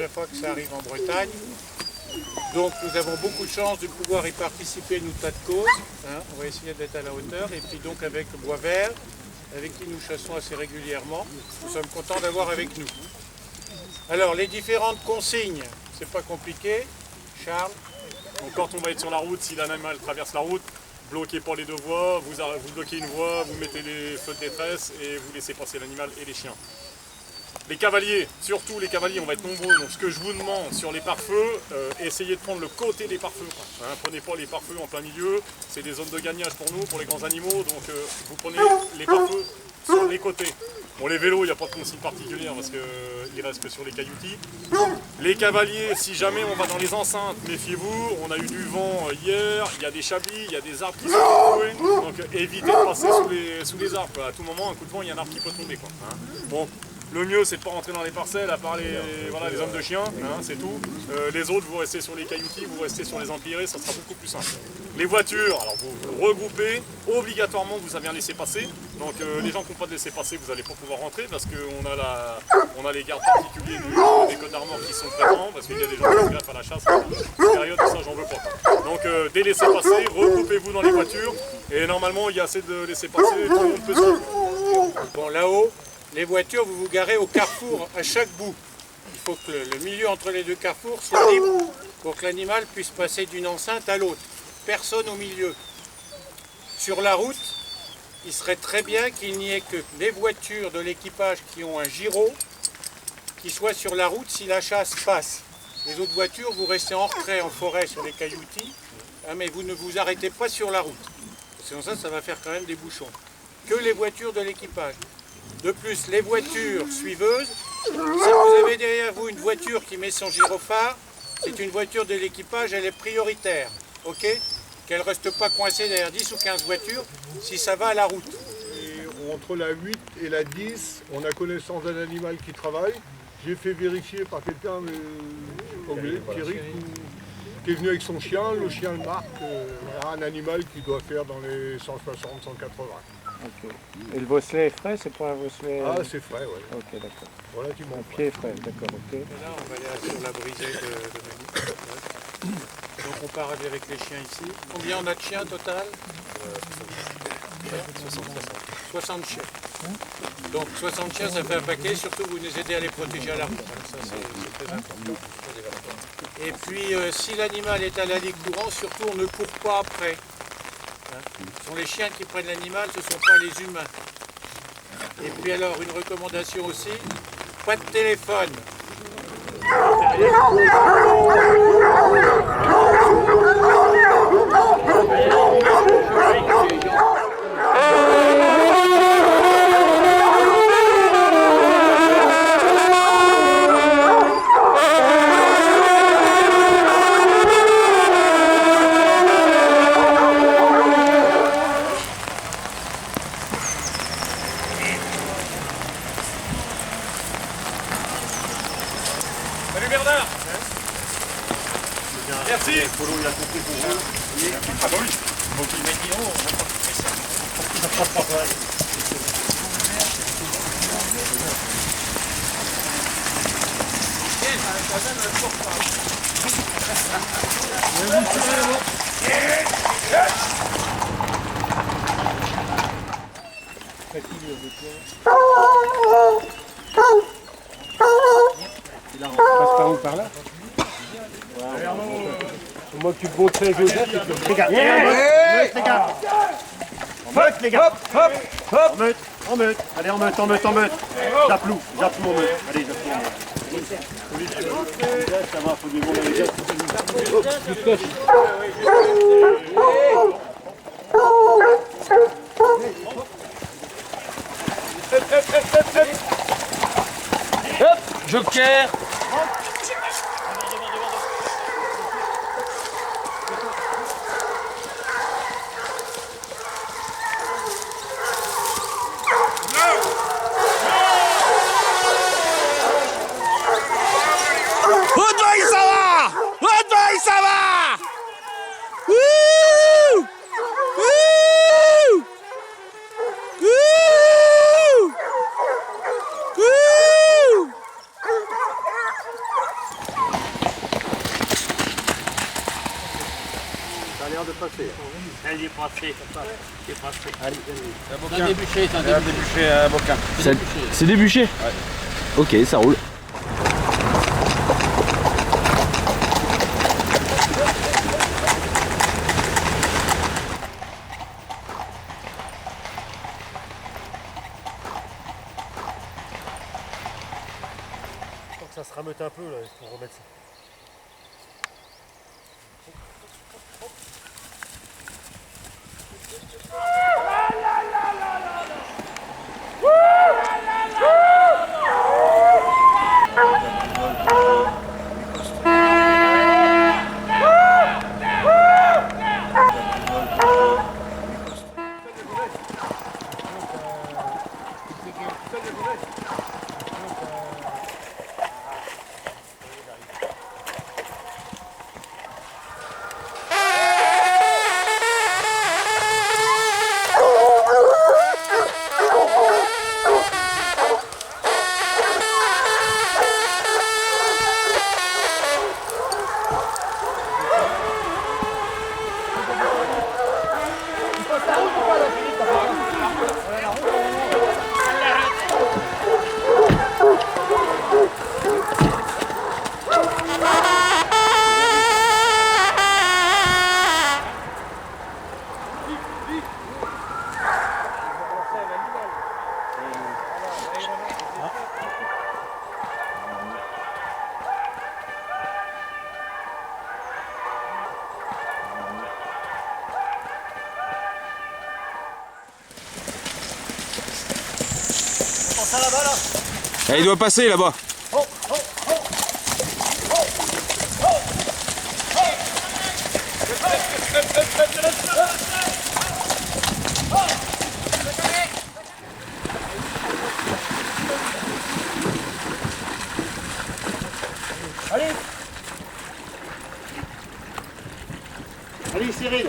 première fois que ça arrive en Bretagne. Donc nous avons beaucoup de chance de pouvoir y participer, nous, tas de causes. Hein. On va essayer d'être à la hauteur. Et puis donc avec Bois Vert, avec qui nous chassons assez régulièrement, nous sommes contents d'avoir avec nous. Alors les différentes consignes, c'est pas compliqué. Charles? Donc quand on va être sur la route, si l'animal traverse la route, bloquez pas les deux voies, vous bloquez une voie, vous mettez les feux de détresse et vous laissez passer l'animal et les chiens. Les cavaliers, surtout les cavaliers, on va être nombreux, donc ce que je vous demande sur les pare-feux, essayez de prendre le côté des pare-feux. Hein, prenez pas les pare-feux en plein milieu, c'est des zones de gagnage pour nous, pour les grands animaux, donc vous prenez les pare-feux sur les côtés. Bon, les vélos, il n'y a pas de consigne particulière parce qu'ils restent que sur les cailloutis. Les cavaliers, si jamais on va dans les enceintes, méfiez-vous, on a eu du vent hier, il y a des chablis, il y a des arbres qui sont secoués, donc évitez de passer sous les arbres. Quoi. À tout moment, un coup de vent, il y a un arbre qui peut tomber. Quoi, hein. Bon, le mieux, c'est de ne pas rentrer dans les parcelles, à part les hommes de chiens, hein, c'est tout. Les autres, vous restez sur les cailloutis, vous restez sur les empierrés, ça sera beaucoup plus simple. Les voitures, alors vous regroupez, obligatoirement vous avez un laissez-passer. Donc les gens qui n'ont pas de laissez-passer, vous n'allez pas pouvoir rentrer parce qu'on a les gardes particuliers des Côtes d'Armor qui sont présents, parce qu'il y a des gens qui se greffent à la chasse, période, ça j'en veux pas. Donc des laissez-passer, regroupez-vous dans les voitures, et normalement il y a assez de laissez-passer, tout le monde peut suivre. Bon, là-haut, les voitures, vous vous garez au carrefour, à chaque bout. Il faut que le milieu entre les deux carrefours soit libre pour que l'animal puisse passer d'une enceinte à l'autre. Personne au milieu. Sur la route, il serait très bien qu'il n'y ait que les voitures de l'équipage qui ont un gyro qui soient sur la route si la chasse passe. Les autres voitures, vous restez en retrait en forêt sur les cailloutis, hein, mais vous ne vous arrêtez pas sur la route. Sinon ça va faire quand même des bouchons. Que les voitures de l'équipage. De plus, les voitures suiveuses, si vous avez derrière vous une voiture qui met son gyrophare, c'est une voiture de l'équipage, elle est prioritaire. Ok? Qu'elle ne reste pas coincée derrière 10 ou 15 voitures si ça va à la route. Et entre la 8 et la 10, on a connaissance d'un animal qui travaille. J'ai fait vérifier par quelqu'un, Thierry, qui est venu avec son chien. Le chien le marque. Voilà, un animal qui doit faire dans les 160, 180. Okay. Et le bosselet est frais, c'est pas un bosselet... Ah, c'est frais, oui. Ok, d'accord. Relativement Un pied est frais, d'accord, ok. Et là, on va aller sur la brisée de Manu. Donc on part avec les chiens ici. Combien on a de chiens total 60 chiens. Donc 60 chiens, ça fait un paquet, surtout vous nous aidez à les protéger à la route. Ça, c'est très important. Et puis, si l'animal est à l'allée courant, surtout on ne court pas après. Ce sont les chiens qui prennent l'animal, ce ne sont pas les humains. Et puis alors, une recommandation aussi, pas de téléphone. Salut Bernard. Merci. Polo, il a compris pour vous. Ah bah oui. Donc il m'a dit oh, on va pas faire ça. On passe par où, par là? Moi qui te montrais Joseph, et puis les gars, les gars, en meute les gars, hop, hop, en meute, allez en meute, j'applou en meute, allez j'applou en meute. Ça va, faut du monde avec les gars. Hop, joker. l'air de passer. Elle y est passée. Il est passé. Allez, C'est un débuché, c'est un débuché. Un boquin. C'est débuché. Ouais. Ok, ça roule. Ça se rameute un peu là pour remettre ça. Eh, il doit passer là-bas. Allez Cyril.